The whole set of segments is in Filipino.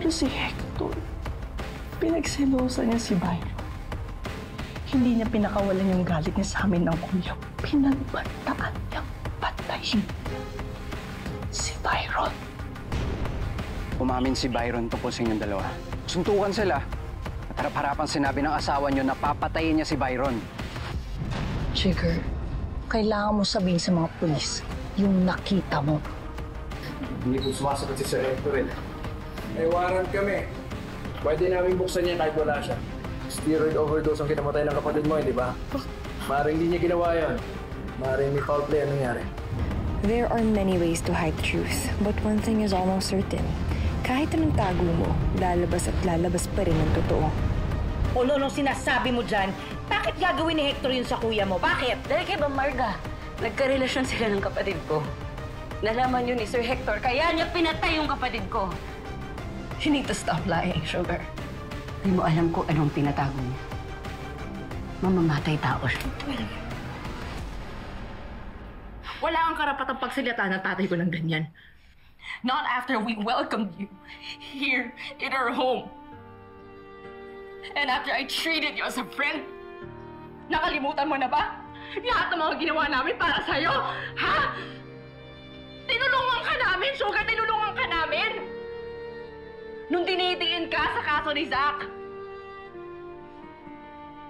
Pero si Hector, pinagselosa niya si Byron. Hindi niya pinakawalan yung galit niya sa amin ng kuya. Pinagbantaan niyang patayin si Byron. Umamin si Byron tungkol sa inyong dalawa. Suntukan sila. At harap-harapan sinabi ng asawa niyo na papatayin niya si Byron. Jigger, kailangan mo sabihin sa mga pulis yung nakita mo. Hindi po sumasagot si Sir Hector eh. May warrant kami. Pwede namin buksan niya kahit wala siya. Steroid overdose ang kinamatay ng kapatid mo, di ba? Maaaring hindi niya ginawa yun. Maaaring may foul play ang nangyari. There are many ways to hide truth, but one thing is almost certain. Kahit anong tago mo, lalabas at lalabas pa rin ang totoo. Nung sinasabi mo dyan, bakit gagawin ni Hector yun sa kuya mo? Bakit? Dahil kay Marga, nagkarelasyon sila ng kapatid ko. Nalaman yun ni Sir Hector, kaya niya pinatay yung kapatid ko. You need to stop lying, Sugar. Hindi mo alam kung anong tinatago niya. Mamamatay tao siya. Wala kang karapatang pagsalita ng tatay ko ng ganyan. Not after we welcomed you here in our home. And after I treated you as a friend. Nakalimutan mo na ba? Lahat ng mga ginawa namin para sa'yo, ha? Tinulungan ka namin, Sugar! Tinulungan ka namin! Nung dinidiin ka sa kaso ni Zach.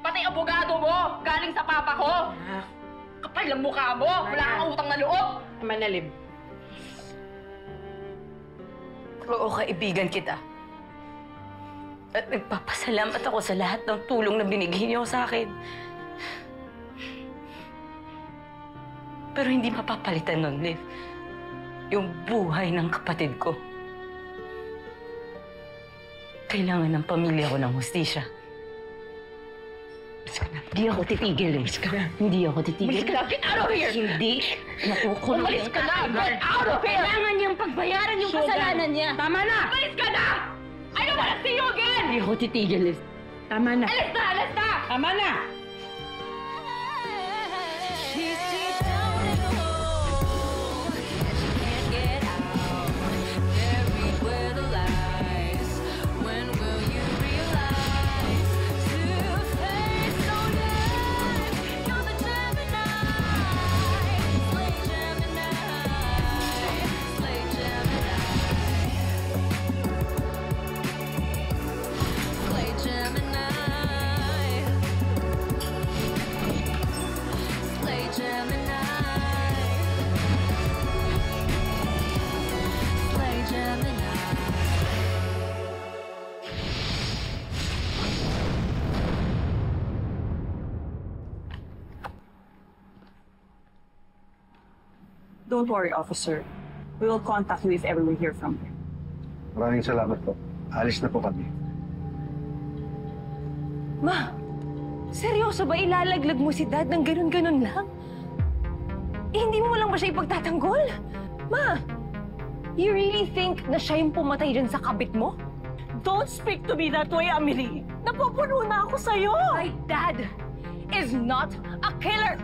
Pati abogado mo, galing sa papa ko. Kapal ang mukha mo, wala kang utang na loob. Manalim. Oo, kaibigan kita. At nagpapasalamat ako sa lahat ng tulong na binigay niyo sa akin. Pero hindi mapapalitan nun, Liv. Yung buhay ng kapatid ko. Kailangan ng pamilya ko ng hustisya. Hindi ako titigil eh. Hindi ako titigil. Umalis ka na! Get out of here! Hindi. Nakukulong. Umalis ka na! Get out of here! Kailangan niyang pagbayaran yung kasalanan niya. Tama na! Umalis ka na! I don't wanna see you again! Hindi ako titigil eh. Tama na! Alis na! Alis na! Tama na! Don't worry, officer. We will contact you if ever we hear from you. Maraming salamat po. Alis na po kami. Ma, seryoso ba ilalaglag mo si Dad ng ganun-ganun lang? Eh, hindi mo lang ba siya ipagtatanggol? Ma, you really think na siya yung pumatay dyan sa kabit mo? Don't speak to me that way, Amelie. Napupuno na ako sa'yo. My dad is not a killer!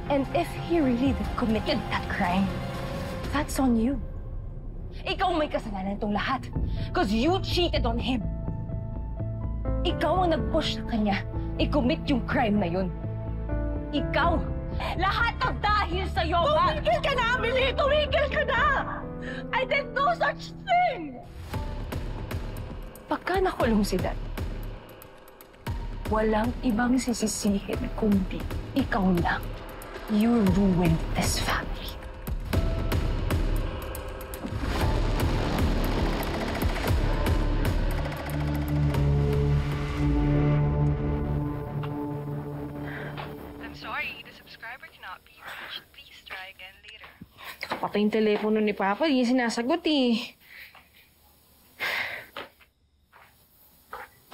And if he really committed that crime, that's on you. Ikaw may kasalanan itong lahat. Because you cheated on him. Ikaw ang nag-push sa kanya i-commit yung crime na yun. Ikaw! Lahat ng dahil sa'yo, Ma! Tumigil ka na, Amelie! Tumigil ka na! I did no such thing! Pagka nakulong si Dad, walang ibang sisisihin kundi ikaw lang. You ruined this family. I'm sorry, the subscriber cannot be reached. Please try again later. Patay yung telepono ni Papa, di niya sinasagot eh.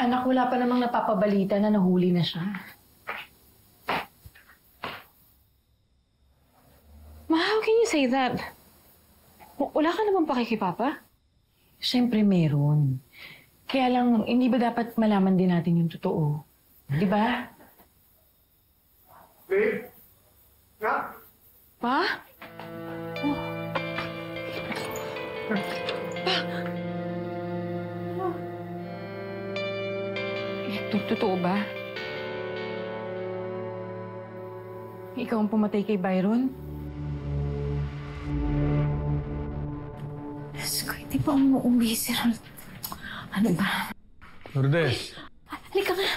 Anak, wala pa namang napapabalita na nahuli na siya. Ma, how can you say that? Wala ka naman pakikipapa? Siyempre meron. Kaya lang, hindi ba dapat malaman din natin yung totoo? Di ba? Babe? Nga? Pa? Oh. Pa? Hector, totoo ba? Ikaw ang pumatay kay Byron? Diyos ko, hindi pa umuwi si Ron. Ano ba? Lourdes. Halika nga.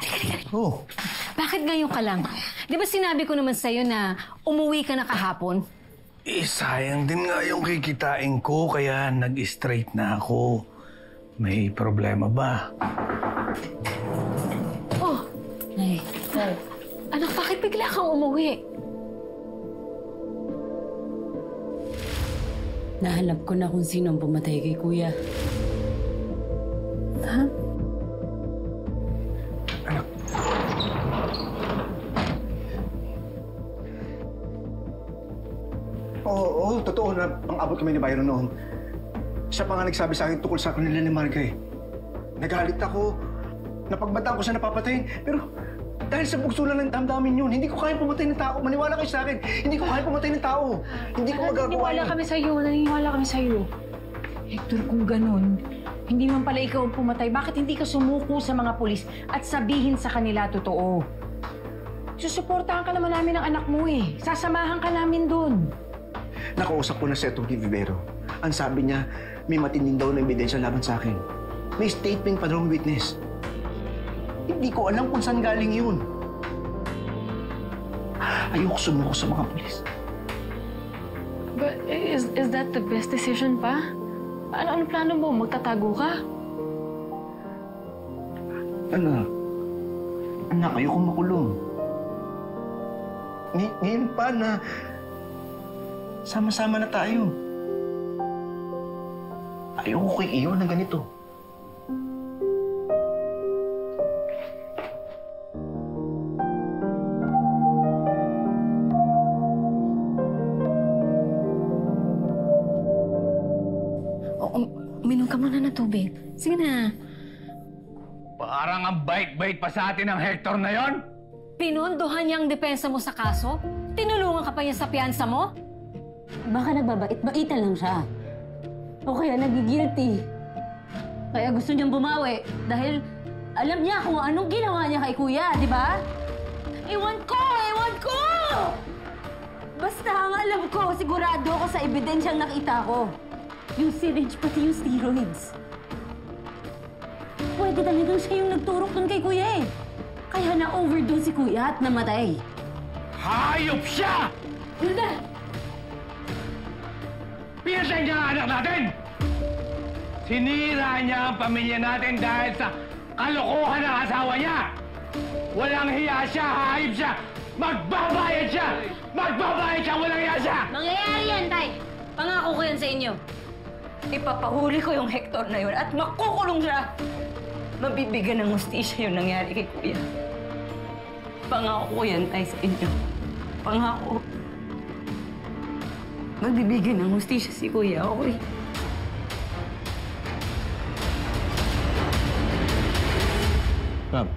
Halika. Oh. Bakit ngayon ka lang? Di ba sinabi ko naman sa'yo na umuwi ka na kahapon? Sayang din nga yung kikitain ko, kaya nag-straight na ako. May problema ba? Oh, anak, bakit bigla kang umuwi? Nahanap ko na kung sino ang pumatay kay Kuya. Ha? Oo, totoo na pang-abot kami ni Byron noon. Siya pa nga nagsabi sa akin tungkol sa kanila ni Marga eh. Nagalit ako, napagbataan ko siya napapatayin, pero dahil sa bugso lang ng damdamin yun, hindi ko kaya pumatay ng tao. Maniwala kayo sa akin, hindi ko kaya pumatay ng tao. Hindi ko magagawa Naniniwala kami sa'yo. Hector, kung ganun, hindi man pala ikaw ang pumatay, bakit hindi ka sumuko sa mga pulis at sabihin sa kanila totoo? Susuportahan ka naman namin ng anak mo eh. Sasamahan ka namin dun. Nakausap ko na si Atty. Vivero. Ang sabi niya, may matinding daw na ebidensya laban sa akin. May statement pa daw ng witness. Hindi ko alam kung saan galing yun. Ayoko sumuko sa mga pulis. But is that the best decision pa? Ano plano mo? Magtatago ka? Anak, ayoko makulong. Ngayon pa na sama-sama na tayo. Ayoko kay iyo na ganito. Uminom ka muna ng tubig. Sige na. Parang ang bait-bait pa sa atin ng Hector na yon. Pinondohan niya ang depensa mo sa kaso? Tinulungan ka pa niya sa piyansa mo? Baka nagbabait-baitan lang siya. O kaya nagigilty. Kaya gusto niyang bumawi dahil alam niya kung anong ginawa niya kay Kuya, di ba? Ewan ko! Basta ang alam ko, sigurado ako sa ebidensyang nakita ko. Yung syringe pati yung steroids. Pwede talagang siya yung nagturok dun kay Kuya eh. Kaya na-overdose si Kuya at namatay. Hayop siya! Hilda! Pinatay niya ang anak natin! Sinira niya ang pamilya natin dahil sa kalokohan ng asawa niya! Walang hiya siya, hayop siya! Magbabayad siya! Walang hiya siya! Mangyayari yan, Tay! Pangako ko yan sa inyo. Ipapahuli ko yung Hector na yun at makukulong siya. Mabibigyan ng hustisya yung nangyari kay Kuya. Pangako ko yan, Tay, sa inyo. Pangako. Magbibigyan ng hustisya si Kuya, okay? Ma'am,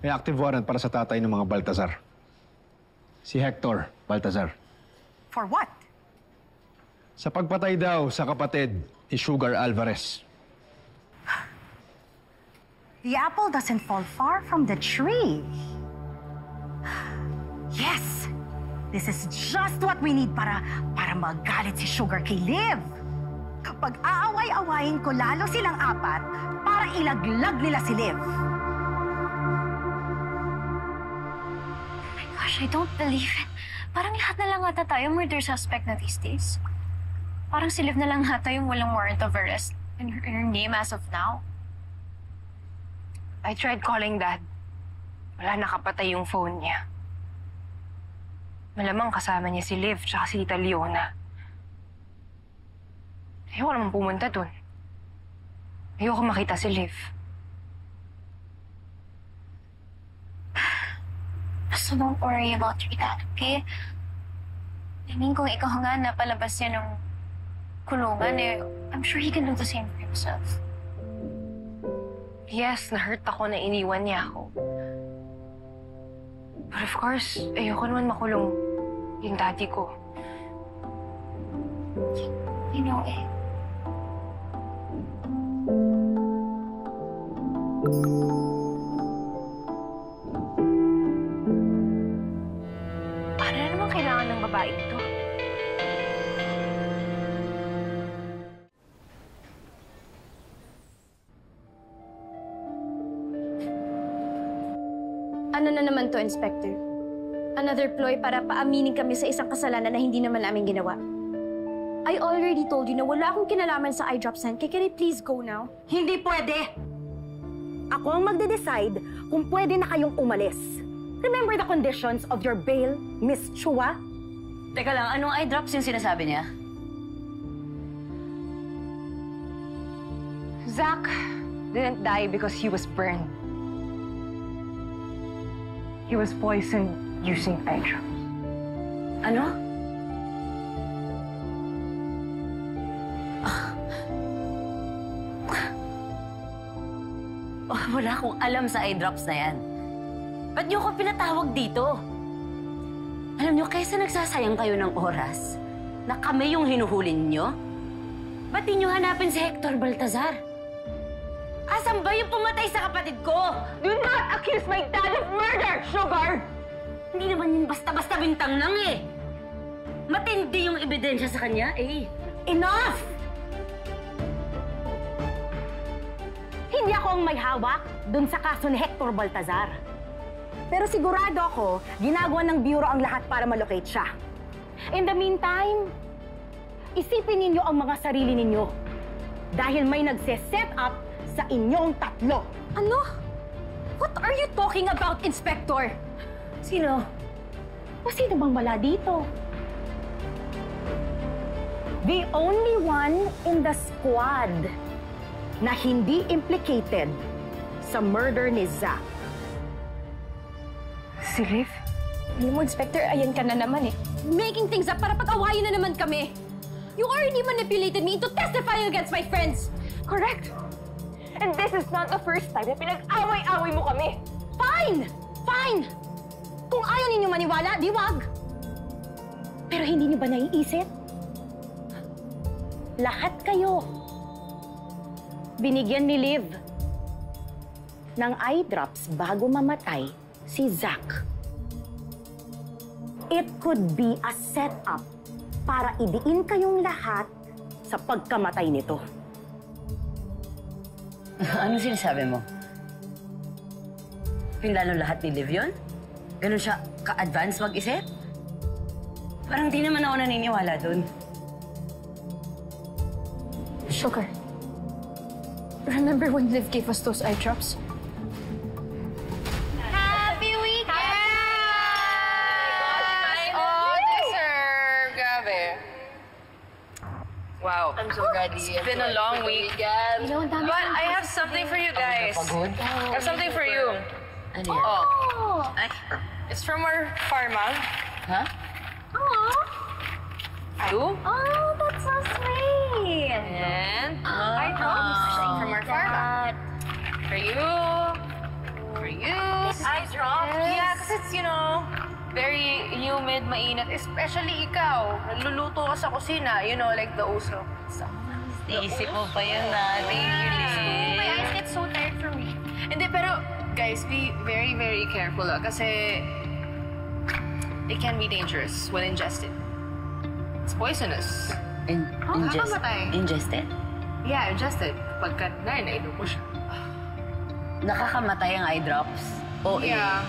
may active warrant para sa tatay ng mga Baltazar. Si Hector Baltazar. For what? Sa pagpatay daw sa kapatid ni Sugar Alvarez. The apple doesn't fall far from the tree. Yes! This is just what we need para magalit si Sugar kay Liv. Pag-aaway-awayin ko lalo silang apat para ilaglag nila si Liv. Gosh, I don't believe it. Parang lahat na lang ata tayo murder suspect na these days. Parang si Liv na lang ata yung walang warrant of arrest in her name as of now. I tried calling Dad. Wala, nakapatay yung phone niya. Malamang kasama niya si Liv tsaka si Tita Leona. Ayoko naman pumunta dun. Ayoko makita si Liv. So don't worry about your dad, okay? I mean, kung ikaw nga napalabas niya ng kulungan, I'm sure he can do the same for himself. Yes, na-hurt ako na iniwan niya ako. But of course, ayoko naman makulong yung daddy ko. I know eh. Ano na naman to, Inspector? Another ploy para paaminin kami sa isang kasalanan na hindi naman namin ginawa. I already told you na wala akong kinalaman sa eye drops hand. Can I please go now? Hindi pwede! Ako ang magde-decide kung pwede na kayong umalis. Remember the conditions of your bail, Miss Chua? Teka lang, anong eye drops yung sinasabi niya? Zach didn't die because he was burned. He was poisoned using eye drops. Ano? Oh, wala akong alam sa eye drops na yan. Ba't niyo ko pinatawag dito? Alam niyo, kaysa nagsasayang kayo ng oras na kami yung hinuhulin niyo, ba't di niyo hanapin si Hector Baltazar? Asan ba yung pumatay sa kapatid ko? Do not accuse my dad of murder, Sugar! Hindi naman yun basta-basta bintang lang eh. Matindi yung ebidensya sa kanya eh. Enough! Hindi ako ang may hawak dun sa kaso ni Hector Baltazar. Pero sigurado ako, ginagawa ng Bureau ang lahat para malocate siya. In the meantime, isipin ninyo ang mga sarili ninyo. Dahil may nagse-set up sa inyong tatlo. Ano? What are you talking about, Inspector? Sino? O sino bang wala dito? The only one in the squad na hindi implicated sa murder ni Zach. Si Liv? Alam mo, Inspector, ayan ka na naman eh. Making things up para pag-awayin na naman kami. You already manipulated me into testifying against my friends. Correct. And this is not the first time na pinag-away-away mo kami. Fine! Fine! Kung ayaw ninyo maniwala, di wag. Pero hindi niyo ba naiisip? Lahat kayo binigyan ni Liv ng eye drops bago mamatay si Zach. It could be a setup para idiin kayong lahat sa pagkamatay nito. Ano sinasabi mo? Pinlano lahat ni Liv yun? Ganun siya ka-advance mag-isip? Parang di naman ako naniniwala dun. Sugar, remember when Liv gave us those eye drops? Happy weekend! Oh, deserve. Grabe. Wow. I'm so ready. It's been a long week. But I have something for you guys. I have something for you. Ano yan? Oh. It's from our pharma. Huh? You? Oh, that's so sweet. And eye drops from our pharma. For you. For you. Eye drops. Yeah, because it's, you know, very humid, mainit. Especially ikaw. Nagluluto ka sa kusina. You know, like the uso. Isip mo pa yun na. My eyes get so tired from me. Hindi, pero guys, be very, very careful. Kasi it can be dangerous when ingested. It's poisonous. Ingested? Yeah, ingested. Pagka nainom mo siya. Nakakamatay ang eye drops? O Yeah.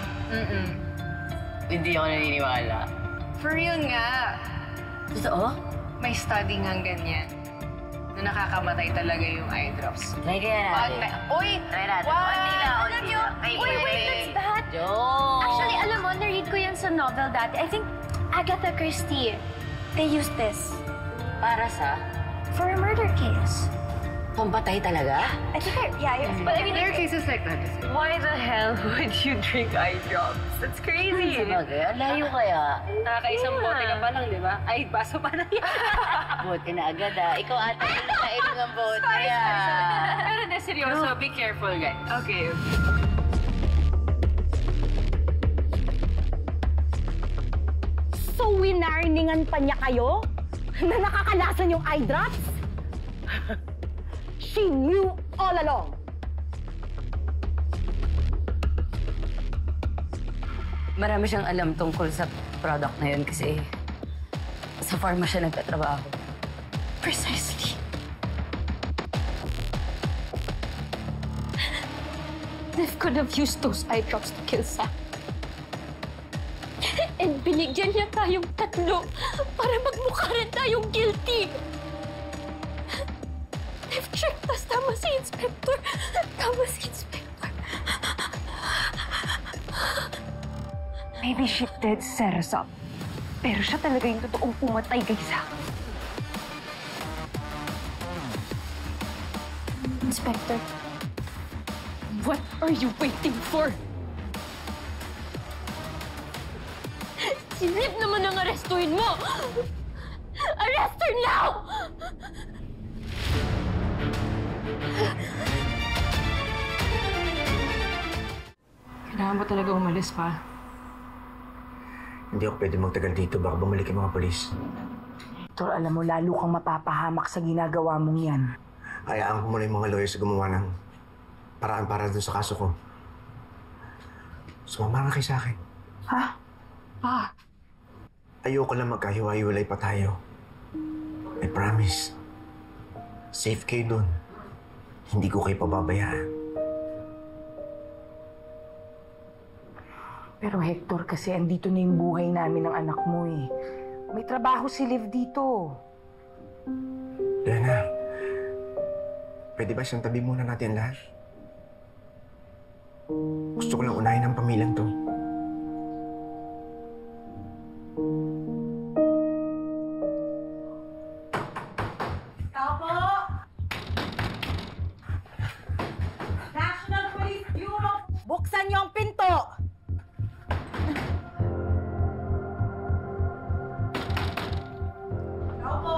Hindi ako naniniwala. For real nga. Totoo? May study nga ganyan. Na nakakamatay talaga yung eye drops. Try kaya natin. Uy! Try natin. Wow! Alam niyo, wait, that's bad. Joke! Actually, alam mo, na-read ko yan sa novel dati. I think Agatha Christie, they used this. Para sa? For a murder case. Pampatay talaga? I think but I mean, There are cases like that. Why the hell would you drink eye drops? That's crazy. Sabagay, layo kaya. Nakakaisang bote ka pa lang, di ba? Ay, baso pa na yan. Bote na agad ah. Ikaw ata yung nakainom ng bote ah. Pero na seryoso, be careful guys. Okay. So, winarningan pa niya kayo na nakakalasan yung eye drops? She knew all along. Marami siyang alam tungkol sa product na yun kasi sa pharma siya nagtatrabaho. precisely. Liv could have used those eye drops to kill Zach. And binigyan niya tayong tatlo para magmukha rin tayong guilty. They've tricked us. Tama si Inspector. Tama si Inspector. Maybe she did set us up. Pero siya talaga yung totoong pumatay kay Zack. Inspector, what are you waiting for? Si Liv naman ang arestuhin mo! Arrest her now! Kailangan ba talaga umalis pa? Hindi ako pwede magtagal dito. Baka bumalik yung mga polis. Hector, alam mo, lalo kang mapapahamak sa ginagawa mong yan. Hayaan ko muna yung mga lawyers gumawa ng paraan para dun sa kaso ko. Sumama na kayo sa akin. Ha? Pa? Ayoko lang magkahiwa-hiwalay pa tayo. I promise. Safe kayo dun. Hindi ko kayo pababayaan. Pero Hector, kasi andito na yung buhay namin ng anak mo eh. May trabaho si Liv dito. Diana, pwede ba siyang tabi muna natin lahat? Gusto ko lang unahin ang pamilyang to. Tao po! National Police Bureau! Buksan niyo ang pinto! Tao po!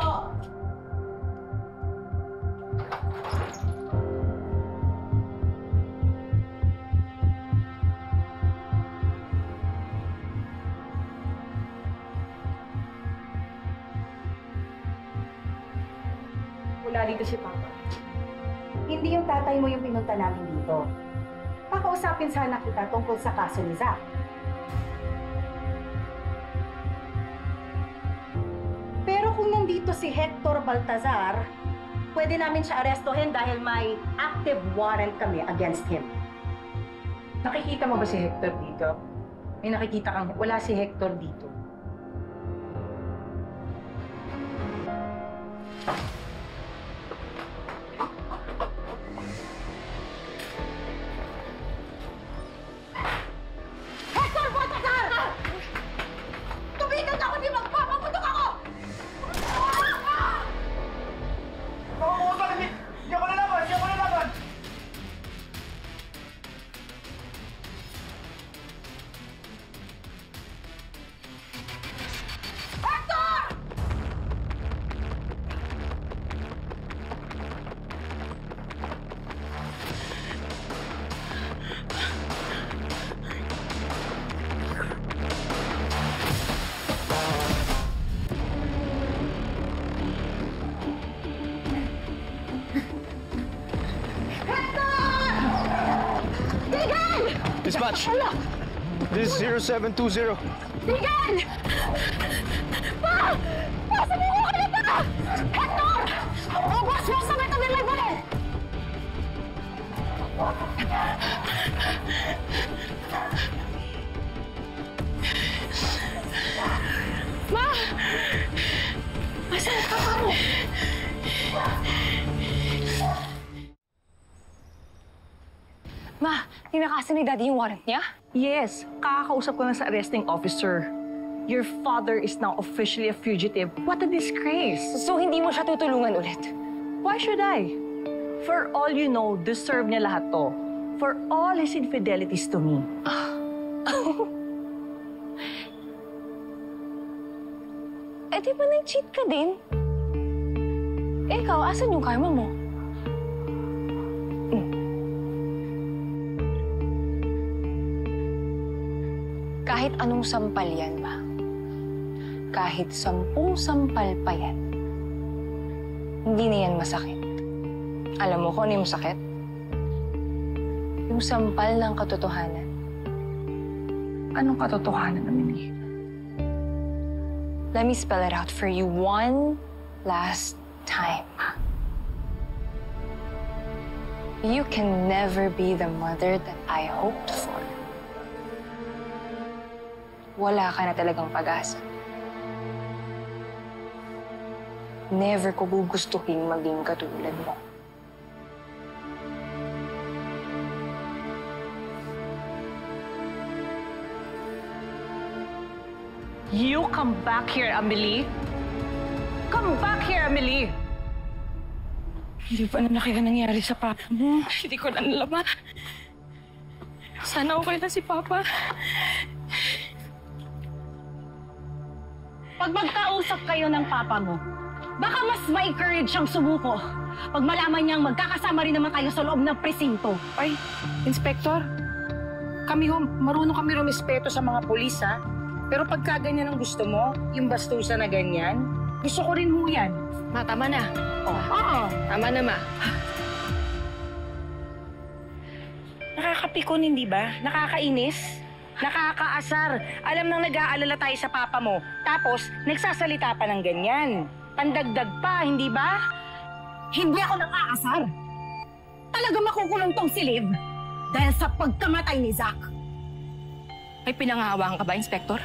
Wala dito si Papa. Hindi yung tatay mo yung pinunta namin dito. Pakausapin sana kita tungkol sa kaso ni Zack. Pero kung nandito si Hector Baltazar, pwede namin siya arestuhin dahil may active warrant kami against him. Nakikita mo ba si Hector dito? May nakikita kang wala si Hector dito. Hector Baltazar! Tumigil ka kundi magpapaputok ako! Oo, bakit? Hindi ako lalaban! Hindi ako lalaban! Hector! Dispatch! This is 0720. Tigil! Pa! Pa! Sumimo ka na pa! Hector! Ubos mo sa meta ng lagunin! Ma! Masal ka pa mo! Ma, tinakasan ni Daddy yung warrant niya? Yes, kakakausap ko na sa arresting officer. Your father is now officially a fugitive. What a disgrace! So hindi mo siya tutulungan ulit? Why should I? For all you know, deserve niya lahat to. For all his infidelities to me. Eh di ba nag-cheat ka din? Eh ikaw, asan yung karma mo? Kahit anong sampal yan, Ma. Kahit 10 sampal pa yan, hindi na yan masakit. Alam mo kung ano yung masakit? Yung sampal ng katotohanan. Anong katotohanan naman eh? Let me spell it out for you one last time. You can never be the mother that I hoped for. wala ka na talagang pag-asa. Never ko gugustuhin maging katulad mo. You come back here, Amelie. Come back here, Amelie. Hindi pa na kaya nangyari sa papa mo. Hindi ko na nalaman. Sana okay na si Papa. Pag magkausap kayo ng papa mo, baka mas ma-encourage siyang sumuko pag malaman niyang magkakasama rin naman kayo sa loob ng presinto. Ay, Inspector, kami ho, marunong kami rumispeto sa mga pulis, ha? Pero pagka ganyan ang gusto mo, yung bastusa na ganyan, gusto ko rin ho yan. Ma, tama na. Oo. Tama na, Ma. Nakakapikon, hindi ba? Nakakainis? Nakakaasar. Alam nang nag-aalala tayo sa papa mo. Tapos, nagsasalita pa ng ganyan. Pandagdag pa, hindi ba? Hindi ako nang-aasar. Talaga makukulong tong si Liv dahil sa pagkamatay ni Zach. May pinangahawakan ka ba, Inspector?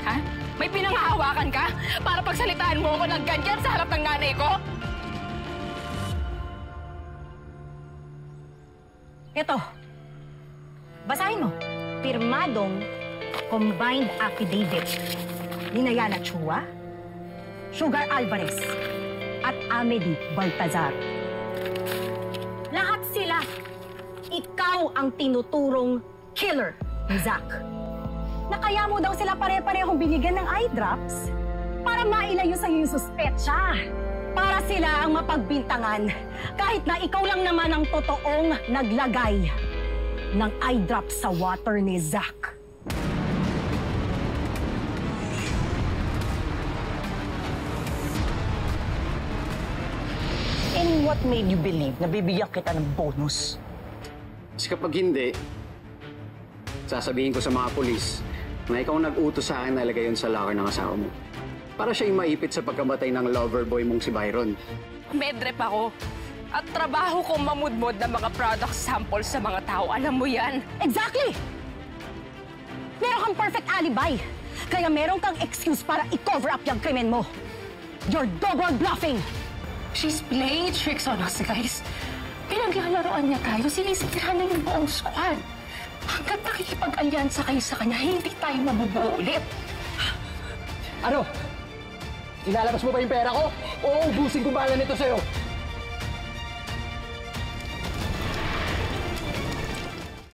Ha? May pinangahawakan ka? Para pagsalitaan mo ako ng ganyan sa harap ng nanay ko? Ito. Basahin mo. Pirmadong combined affidavit ni Nayana Chua, Sugar Alvarez, at Amelie Baltazar. Lahat sila, ikaw ang tinuturong killer ni Zach. Na kaya mo daw sila pare-parehong binigyan ng eye drops para mailayo sa iyong suspetsa. Para sila ang mapagbintangan kahit na ikaw lang naman ang totoong naglagay ng eye drops sa water ni Zach. And what made you believe na bibigyan kita ng bonus? Kasi kapag hindi, sasabihin ko sa mga pulis na ikaw nag-utos sa akin na ilagay yun sa locker ng asawa mo. Para siya yung maipit sa pagkamatay ng lover boy mong si Byron. Medrep ako. At trabaho kong mamudmod ng mga product samples sa mga tao. Alam mo yan? Exactly! Meron kang perfect alibi. Kaya meron kang excuse para i-cover up yung krimen mo. You're dog-word bluffing! She's playing tricks on us, guys. Pinaglalaroan niya tayo. Sinisira na yung buong squad. Hanggat nakikipag-alyansa kayo sa kanya, hindi tayo mabubuo ulit. Ano? Ilalabas mo ba yung pera ko? O ubusin ko bala nito sa'yo?